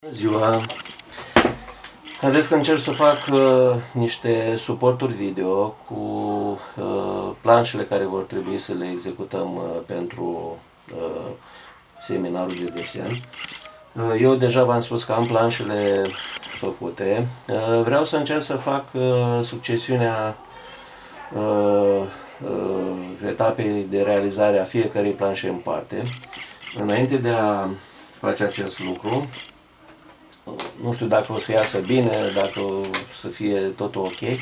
Bună ziua! Haideți că încerc să fac niște suporturi video cu planșele care vor trebui să le executăm pentru seminarul de desen. Eu deja v-am spus că am planșele făcute. Vreau să încerc să fac succesiunea etapei de realizare a fiecărei planșe în parte. Înainte de a face acest lucru, nu știu dacă o să iasă bine, dacă o să fie totul ok.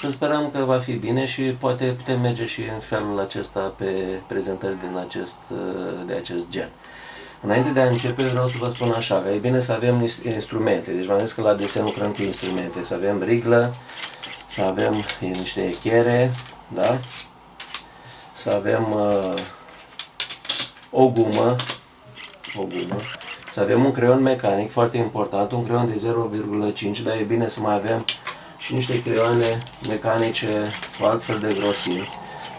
Să sperăm că va fi bine și poate putem merge și în felul acesta pe prezentări de acest gen. Înainte de a începe, vreau să vă spun așa, că e bine să avem instrumente. Deci v-am zis că la desen lucrăm cu instrumente. Să avem riglă, să avem niște echere, da? Să avem o gumă, să avem un creion mecanic, foarte important, un creion de 0,5, dar e bine să mai avem și niște creioane mecanice cu altfel de grosimi,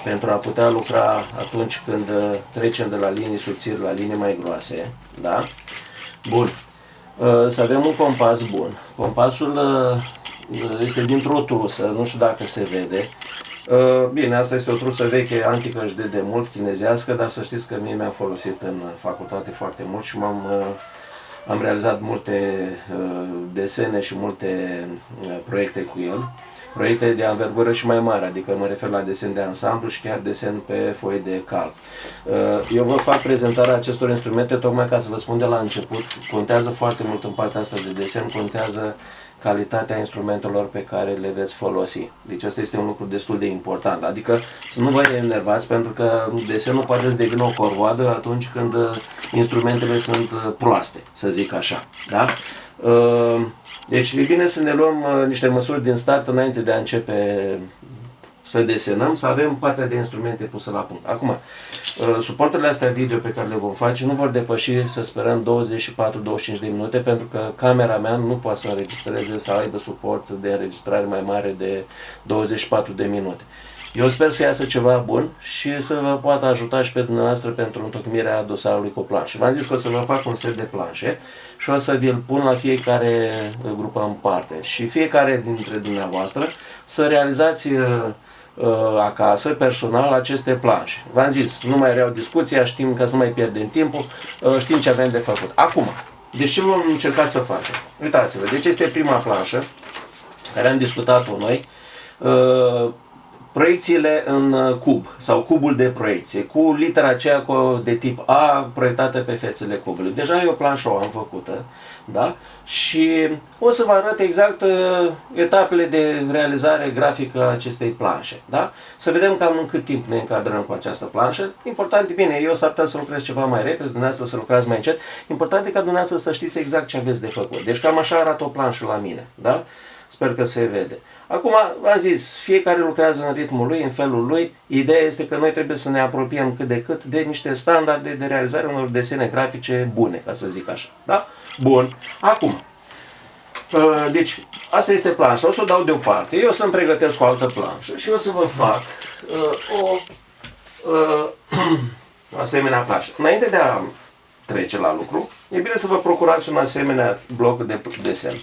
pentru a putea lucra atunci când trecem de la linii subțiri la linii mai groase. Da? Bun. Să avem un compas bun. Compasul este dintr-o trusă, nu știu dacă se vede. Bine, asta este o trusă veche, antică și de demult, chinezească, dar să știți că mie mi-a folosit în facultate foarte mult și am realizat multe desene și multe proiecte cu el. Proiecte de anvergură și mai mare, adică mă refer la desen de ansamblu și chiar desen pe foi de calc. Eu vă fac prezentarea acestor instrumente tocmai ca să vă spun de la început, contează foarte mult în partea asta de desen, contează calitatea instrumentelor pe care le veți folosi. Deci asta este un lucru destul de important. Adică să nu vă enervați, pentru că desenul poate să devină o corvoadă atunci când instrumentele sunt proaste, să zic așa. Da? Deci e bine să ne luăm niște măsuri din start înainte de a începe să desenăm, să avem partea de instrumente pusă la punct. Acum, suporturile astea video pe care le vom face nu vor depăși, să sperăm, 24-25 de minute, pentru că camera mea nu poate să înregistreze, să aibă suport de înregistrare mai mare de 24 de minute. Eu sper să iasă ceva bun și să vă poată ajuta și pe dumneavoastră pentru întocmirea dosarului cu planșe. V-am zis că o să vă fac un set de planșe și o să vi-l pun la fiecare grupă în parte. Și fiecare dintre dumneavoastră să realizați acasă, personal, aceste planșe. V-am zis, nu mai reau discuția, știm că să nu mai pierdem timpul, știm ce avem de făcut. Acum, deci ce vom încerca să facem? Uitați-vă, deci este prima planșă care am discutat-o noi. Proiecțiile în cub sau cubul de proiecție, cu litera aceea de tip A proiectată pe fețele cubului. Deja eu planșa o am făcută, da? Și o să vă arăt exact etapele de realizare grafică a acestei planșe, da? Să vedem cam în cât timp ne încadrăm cu această planșă. Important e bine, eu s-ar putea să lucrez ceva mai repede, dumneavoastră să lucrați mai încet. Important e ca dumneavoastră să știți exact ce aveți de făcut. Deci cam așa arată o planșă la mine, da? Sper că se vede. Acum, v-am zis, fiecare lucrează în ritmul lui, în felul lui. Ideea este că noi trebuie să ne apropiem cât de cât de niște standarde de realizare unor desene grafice bune, ca să zic așa. Da? Bun. Acum, deci, asta este planșa. O să o dau deoparte. Eu o să-mi pregătesc o altă planșă și o să vă fac o asemenea planșă. Înainte de a trece la lucru, e bine să vă procurați un asemenea bloc de desen.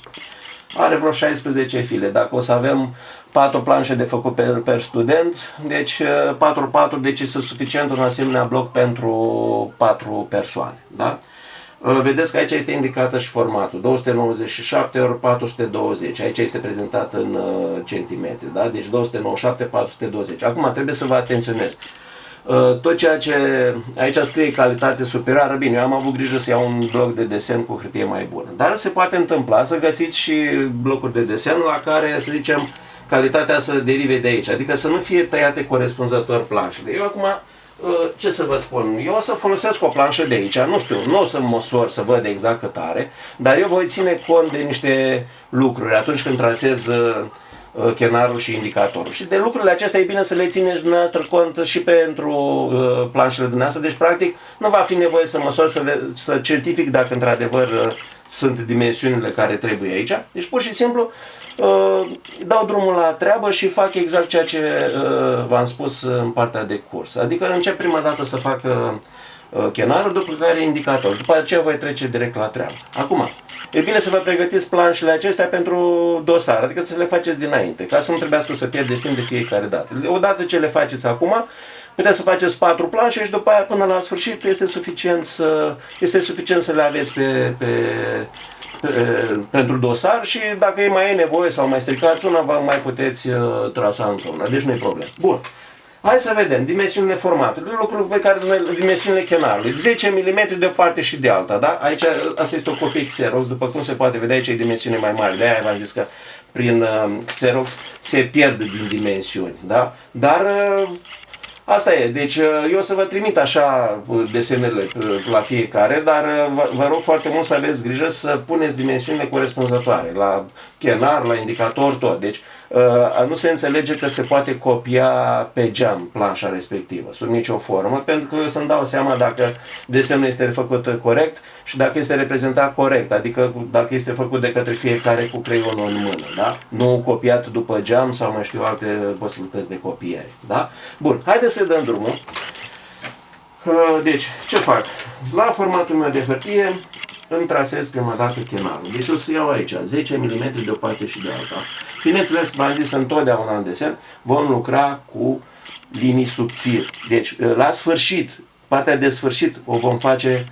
Are vreo 16 file. Dacă o să avem 4 planșe de făcut per student, deci 4x4, deci este suficient un asemenea bloc pentru 4 persoane. Da? Vedeți că aici este indicată și formatul, 297 ori 420. Aici este prezentat în centimetri. Da? Deci 297, 420. Acum trebuie să vă atenționez. Tot ceea ce aici scrie calitate superioară, bine, eu am avut grijă să iau un bloc de desen cu hârtie mai bună. Dar se poate întâmpla să găsiți și blocuri de desen la care, să zicem, calitatea să derive de aici. Adică să nu fie tăiate corespunzător planșele. Eu acum, ce să vă spun, eu o să folosesc o planșă de aici, nu știu, nu o să măsor să văd exact cât are, dar eu voi ține cont de niște lucruri atunci când trasez chenarul și indicatorul. Și de lucrurile acestea e bine să le țineți dumneavoastră cont și pentru planșele dumneavoastră. Deci, practic, nu va fi nevoie să măsor, să certific dacă într-adevăr sunt dimensiunile care trebuie aici. Deci, pur și simplu, dau drumul la treabă și fac exact ceea ce v-am spus în partea de curs. Adică încep prima dată să fac chenarul, după care indicator. După aceea voi trece direct la treabă. Acum, e bine să vă pregătiți planșele acestea pentru dosar, adică să le faceți dinainte, ca să nu trebuiască să pierdeți timp de fiecare dată. Odată ce le faceți acum, puteți să faceți 4 planșe și după aia până la sfârșit este suficient să le aveți pentru dosar și dacă mai e nevoie sau mai stricați una, vă mai puteți trasa încă una. Deci nu e problemă. Bun. Hai să vedem dimensiunile formatului, lucruri pe care dimensiunile chenarului. 10 mm de o parte și de alta, da? Aici, asta este o copie Xerox, după cum se poate vedea, aici e dimensiune mai mare. De-aia v-am zis că prin Xerox se pierd din dimensiuni, da? Dar asta e, deci eu o să vă trimit așa desenele la fiecare, dar vă rog foarte mult să aveți grijă să puneți dimensiunile corespunzătoare, la chenar, la indicator, tot. Deci nu se înțelege că se poate copia pe geam planșa respectivă, sub nicio formă, pentru că eu să-mi dau seama dacă desenul este făcut corect și dacă este reprezentat corect, adică dacă este făcut de către fiecare cu creionul în mână, da? Nu copiat după geam sau mai știu alte posibilități de copiere, da? Bun, haideți să dăm drumul. Deci, ce fac? La formatul meu de hârtie îmi trasez prima dată chenarul. Deci o să iau aici 10 mm de o parte și de alta. Bineînțeles, v-am zis întotdeauna în desen, vom lucra cu linii subțiri. Deci, la sfârșit, partea de sfârșit o vom face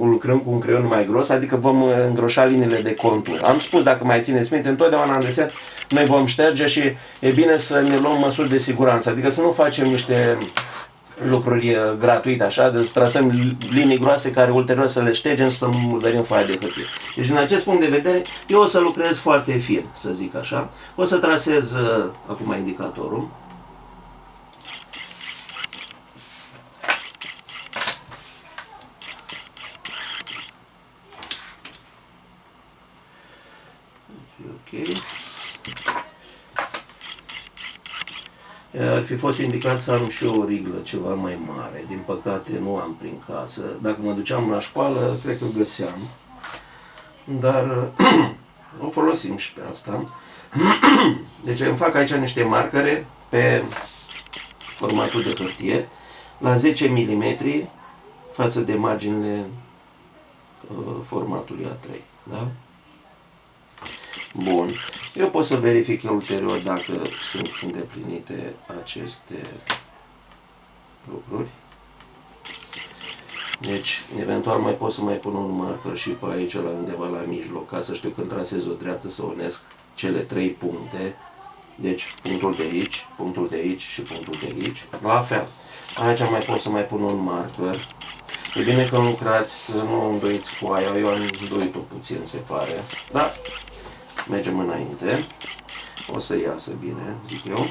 lucrăm cu un creion mai gros, adică vom îngroșa liniile de contur. Am spus, dacă mai țineți minte, întotdeauna în desen noi vom șterge și e bine să ne luăm măsuri de siguranță, adică să nu facem niște lucruri gratuite, așa, de trasăm linii groase care ulterior să le ștergem și să murdărim foaia de hârtie. Deci, din acest punct de vedere, eu o să lucrez foarte fin, să zic așa. O să trasez acum indicatorul. Ok. Ar fi fost indicat să am și eu o riglă ceva mai mare. Din păcate nu am prin casă. Dacă mă duceam la școală, cred că o găseam. Dar o folosim și pe asta. Deci îmi fac aici niște marcare pe formatul de hârtie la 10 mm față de marginile formatului A3. Da? Bun. Eu pot să verific ulterior dacă sunt îndeplinite aceste lucruri. Deci, eventual mai pot să mai pun un marker și pe aici, la undeva la mijloc, ca să știu când trasez o dreaptă să unesc cele 3 puncte. Deci, punctul de aici, punctul de aici și punctul de aici. La fel. Aici mai pot să mai pun un marker. E bine că lucrați, să nu îndoiți cu aia. Eu am îndoit-o puțin, se pare. Da? Mergem înainte. O să iasă bine, zic eu.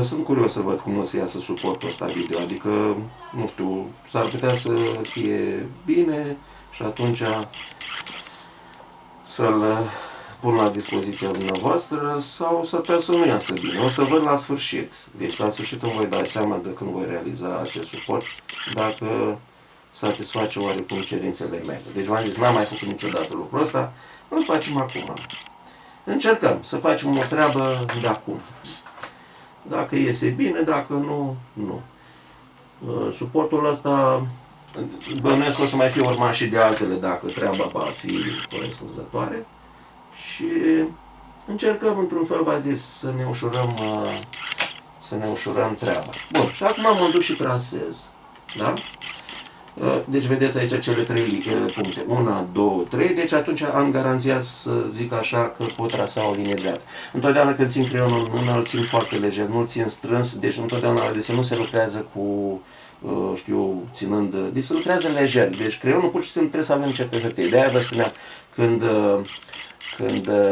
Sunt curios să văd cum o să iasă suportul ăsta video, adică, nu știu, s-ar putea să fie bine și atunci să-l pun la dispoziția dumneavoastră sau s-ar putea să nu iasă bine. O să văd la sfârșit. Deci la sfârșit îmi voi da seama de când voi realiza acest suport, dacă satisface oarecum cerințele mele. Deci v-am zis, n-am mai făcut niciodată lucrul ăsta, îl facem acum. Încercăm să facem o treabă de acum. Dacă iese bine, dacă nu, nu. Suportul ăsta, bănuiesc că o să mai fie urmat și de altele dacă treaba va fi corespunzătoare. Și încercăm, într-un fel, v-am zis, să ne ușurăm treaba. Bun, și acum mă duc și trasez. Da? Deci vedeți aici cele 3 puncte. 1, 2, 3. Deci atunci am garanția să zic așa că pot trasa o linie dreaptă. Întotdeauna când țin creionul în mână, îl țin foarte lejer, nu îl țin strâns. Deci întotdeauna la desen nu se lucrează cu, știu, ținând. Deci se lucrează lejer. Deci creionul pur și simplu trebuie să avem ce pe hârtie. De-aia vă spuneam, când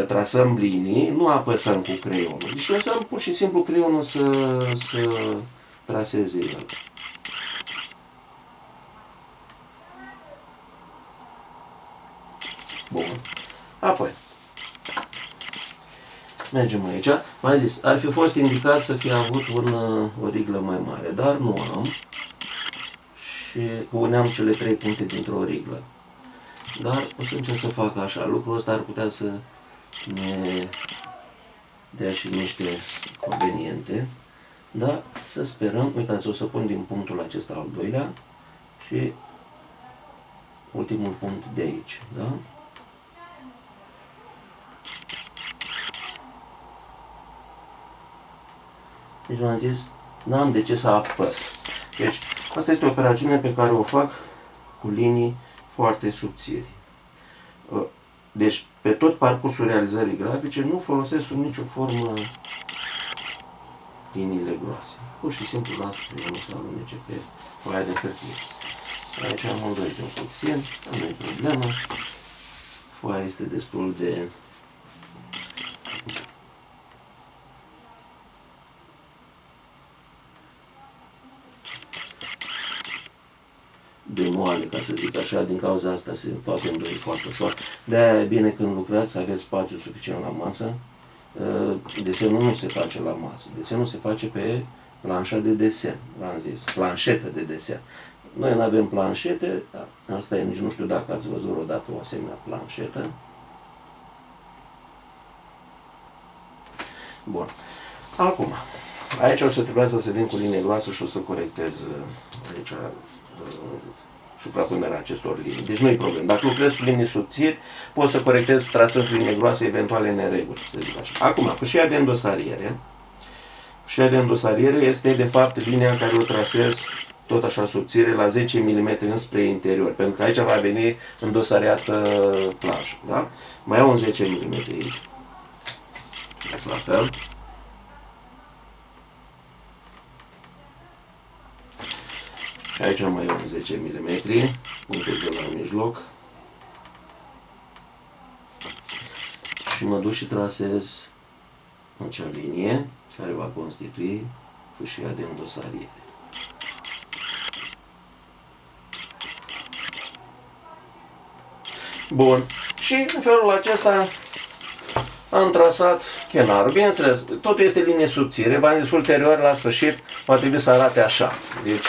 trasăm linii, nu apăsăm cu creionul. Deci lăsăm pur și simplu creionul să traseze el. Bun. Apoi, mergem aici. V-am zis, ar fi fost indicat să fie avut o riglă mai mare, dar nu am. Și uneam cele 3 puncte dintr-o riglă. Dar o să încerc să fac așa. Lucrul ăsta ar putea să ne dea și niște conveniente. Dar să sperăm. Uitați, o să pun din punctul acesta al doilea și ultimul punct de aici, da? Deci v-am zis, n-am de ce să apăs. Deci, asta este o operațiune pe care o fac cu linii foarte subțiri. Deci, pe tot parcursul realizării grafice, nu folosesc sub nicio formă liniile groase. Pur și simplu las creionul să alunece pe foaia de hârtie. Aici am îndoit un puțin, nu e problemă. Foaia este destul de moale, ca să zic așa, din cauza asta se poate îndoi foarte ușor. De-aia e bine când lucrați să aveți spațiu suficient la masă. Desenul nu se face la masă, desenul se face pe planșa de desen, v-am zis, planșetă de desen. Noi nu avem planșete, asta e, nici nu știu dacă ați văzut odată o asemenea planșetă. Bun. Acum, aici o să trebuiască să vin cu linie groasă și o să corectez aici suprapunerea acestor linii. Deci nu e problemă. Dacă lucrez cu linii subțiri, pot să corectez trasând cu linie groasă eventuale nereguli, să zic așa. Acum, fâșia de îndosariere. Fâșia de îndosariere este, de fapt, linia care o trasez tot așa subțire la 10 mm înspre interior, pentru că aici va veni îndosariată planșa, da? Mai iau un 10 mm aici. La fel. Și aici mai iau un 10 mm, un pic de la mijloc. Și mă duc și trasez acea linie care va constitui fâșia de îndosariere. Bun. Și în felul acesta am trasat chenarul. Bineînțeles, totul este linie subțire. V-am zis ulterior, la sfârșit, va trebui să arate așa. Deci,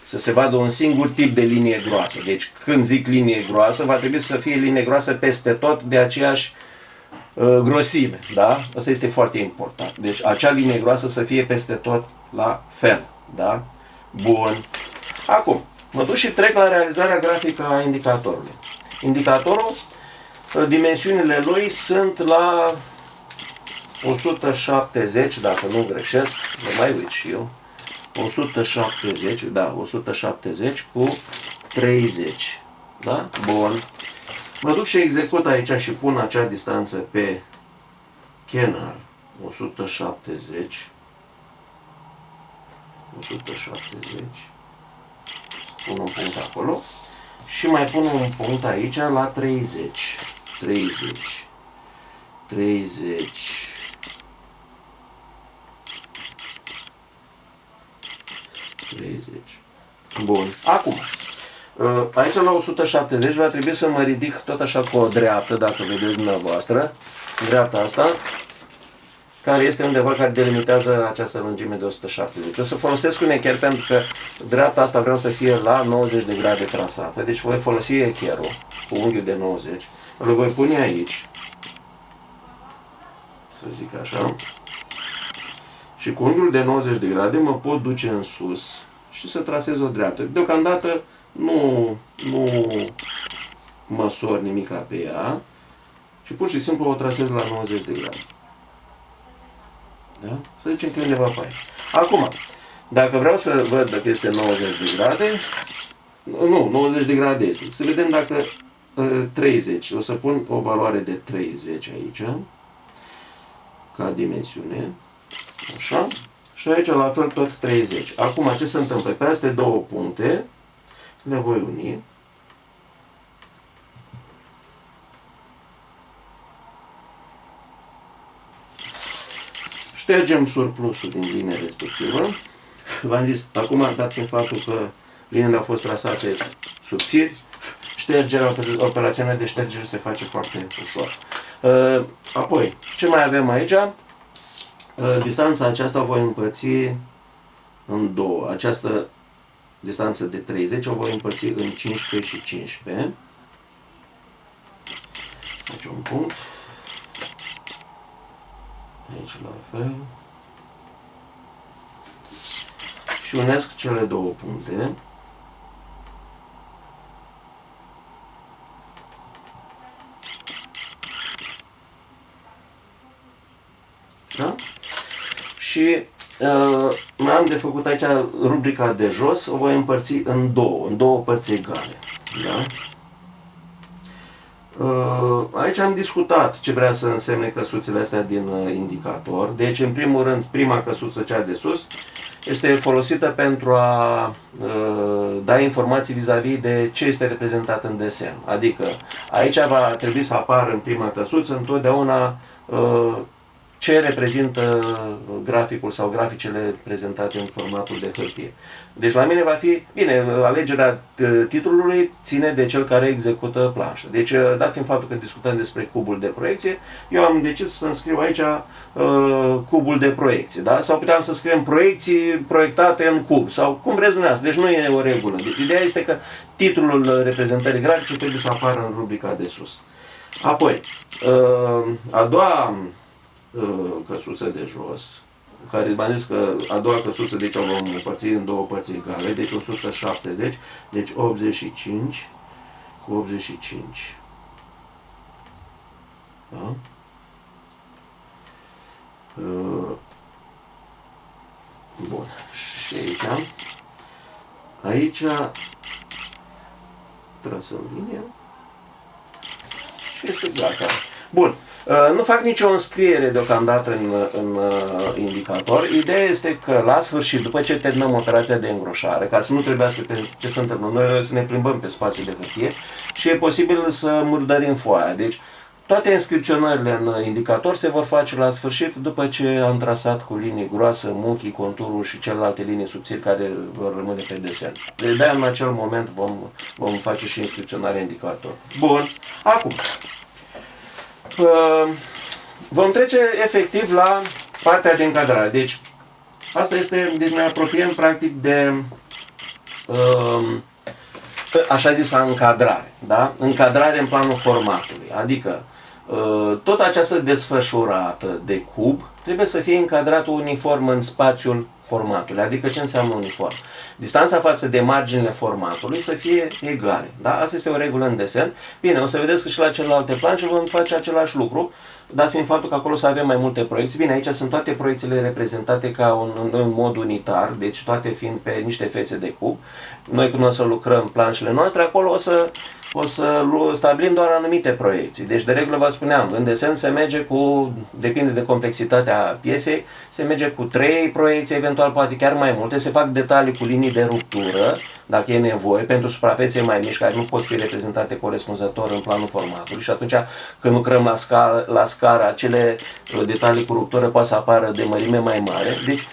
să se vadă un singur tip de linie groasă. Deci, când zic linie groasă, va trebui să fie linie groasă peste tot de aceeași grosime. Da? Asta este foarte important. Deci, acea linie groasă să fie peste tot la fel. Da? Bun. Acum, mă duc și trec la realizarea grafică a indicatorului. Indicatorul, dimensiunile lui sunt la 170, dacă nu greșesc, mă mai uit și eu, 170, da, 170 cu 30, da? Bun. Mă duc și execut aici și pun acea distanță pe chenar, 170, pun un punct acolo și mai pun un punct aici la 30. Bun. Acum, aici la 170 va trebui să mă ridic tot așa cu o dreaptă, dacă vedeți dumneavoastră, dreapta asta, care este undeva care delimitează această lungime de 170. O să folosesc un echer pentru că dreapta asta vreau să fie la 90 de grade trasată. Deci voi folosi echerul cu unghiul de 90. Îl voi pune aici. Să zic așa. Și cu unghiul de 90 de grade mă pot duce în sus și să trasez o dreaptă. Deocamdată nu măsor nimica pe ea, ci pur și simplu o trasez la 90 de grade. Da? Să zicem că undeva pe aici. Acum, dacă vreau să văd dacă este 90 de grade, nu, 90 de grade este. Să vedem dacă 30. O să pun o valoare de 30 aici, ca dimensiune. Așa. Și aici la fel tot 30. Acum ce se întâmplă? Pe astea două puncte le voi uni. Ștergem surplusul din linia respectivă. V-am zis, acum, dat fiind faptul că liniile au fost trasate subțiri, operațiunea de ștergere se face foarte ușor. Apoi, ce mai avem aici? Distanța aceasta o voi împărți în două. Această distanță de 30 o voi împărți în 15 și 15. Aici un punct. Aici la fel. Și unesc cele două puncte. Da? Și mai am de făcut aici rubrica de jos, o voi împărți în două părți egale. Da? Aici am discutat ce vrea să însemne căsuțele astea din indicator. Deci, în primul rând, prima căsuță, cea de sus, este folosită pentru a da informații vis-a-vis de ce este reprezentat în desen. Adică, aici va trebui să apară în prima căsuță întotdeauna ce reprezintă graficul sau graficele prezentate în formatul de hârtie. Deci la mine va fi, bine, alegerea titlului ține de cel care execută planșa. Deci, dat fiind faptul că discutăm despre cubul de proiecție, eu am decis să înscriu aici cubul de proiecție. Da? Sau puteam să scriem proiecții proiectate în cub, sau cum vreți dumneavoastră. Deci nu e o regulă. Deci, ideea este că titlul reprezentării grafice trebuie să apară în rubrica de sus. Apoi, a doua căsuță de jos, care m-am zis că a doua căsuță, deci o vom împărți în două părți egale, deci 170, deci 85 cu 85. Da? Bun. Și aici trasăm linia și este gata. Bun. Nu fac nicio înscriere deocamdată în indicator. Ideea este că la sfârșit, după ce terminăm operația de îngroșare, ca să nu trebuiască ce se întâmplă, noi să ne plimbăm pe spațiu de hârtie și e posibil să murdărim foaia. Deci toate inscripționările în indicator se vor face la sfârșit după ce am trasat cu linii groase, muchii, conturul și celelalte linii subțiri care vor rămâne pe desen. De-aia în acel moment vom face și inscripționarea indicator. Bun. Acum vom trece efectiv la partea de încadrare. Deci, asta este, deci ne apropiem practic de așa zisa încadrare. Da? Încadrare în planul formatului. Adică, tot această desfășurată de cub trebuie să fie încadrată uniform în spațiul formatului. Adică ce înseamnă uniform? Distanța față de marginile formatului să fie egale. Da? Asta este o regulă în desen. Bine, o să vedeți că și la celelalte planșe vom face același lucru, dar fiind faptul că acolo să avem mai multe proiecții. Bine, aici sunt toate proiecțiile reprezentate ca în mod unitar, deci toate fiind pe niște fețe de cub. Noi când o să lucrăm planșele noastre, acolo o să stabilim doar anumite proiecții. Deci, de regulă vă spuneam, în desen se merge cu, depinde de complexitatea piesei, se merge cu 3 proiecții, eventual poate chiar mai multe, se fac detalii cu linii de ruptură, dacă e nevoie, pentru suprafețe mai mici care nu pot fi reprezentate corespunzător în planul formatului și atunci când lucrăm la scară, acele detalii cu ruptură poate să apară de mărime mai mare. Deci,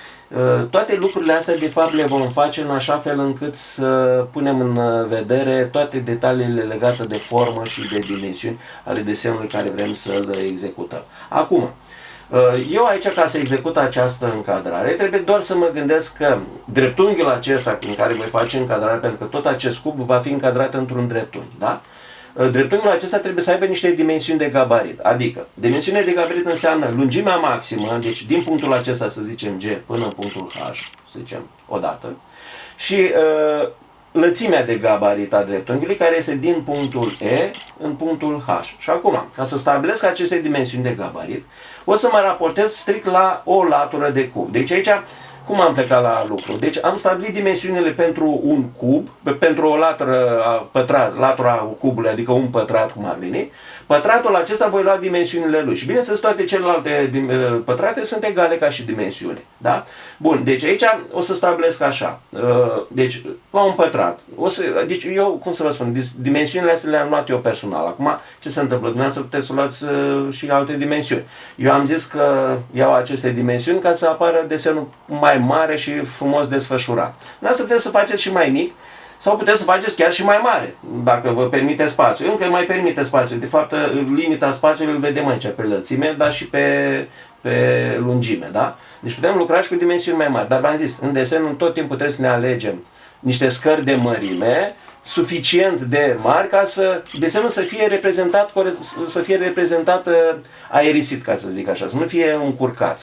toate lucrurile astea, de fapt, le vom face în așa fel încât să punem în vedere toate detaliile legate de formă și de dimensiuni ale desenului care vrem să-l executăm. Acum, eu aici, ca să execut această încadrare, trebuie doar să mă gândesc că dreptunghiul acesta în care voi face încadrare, pentru că tot acest cub va fi încadrat într-un dreptunghi, da? Dreptunghiul acesta trebuie să aibă niște dimensiuni de gabarit. Adică, dimensiunea de gabarit înseamnă lungimea maximă, deci din punctul acesta, să zicem G, până în punctul H, să zicem, odată, și lățimea de gabarit a dreptunghiului, care este din punctul E în punctul H. Și acum, ca să stabilesc aceste dimensiuni de gabarit, o să mă raportez strict la o latură de cub. Deci aici, cum am plecat la lucru? Deci am stabilit dimensiunile pentru un cub, pentru o latura cubului, adică un pătrat, cum ar veni. Pătratul acesta voi lua dimensiunile lui. Și bineînțeles, toate celelalte pătrate sunt egale ca și dimensiune. Da? Bun, deci aici o să stabilesc așa. Deci, la un pătrat. Deci eu, cum să vă spun, dimensiunile astea le-am luat eu personal. Acum, ce se întâmplă? Dumneavoastră puteți să luați și alte dimensiuni. Eu am zis că iau aceste dimensiuni ca să apară desenul mai mare și frumos desfășurat. Dumneavoastră puteți să faceți și mai mic, sau puteți să faceți chiar și mai mare, dacă vă permite spațiul. Încă mai permite spațiul. De fapt, limita spațiului îl vedem aici pe lățime, dar și pe lungime. Da? Deci putem lucra și cu dimensiuni mai mari. Dar v-am zis, în desen tot timpul trebuie să ne alegem niște scări de mărime suficient de mari ca să desenul să fie reprezentat aerisit, ca să zic așa, să nu fie încurcat.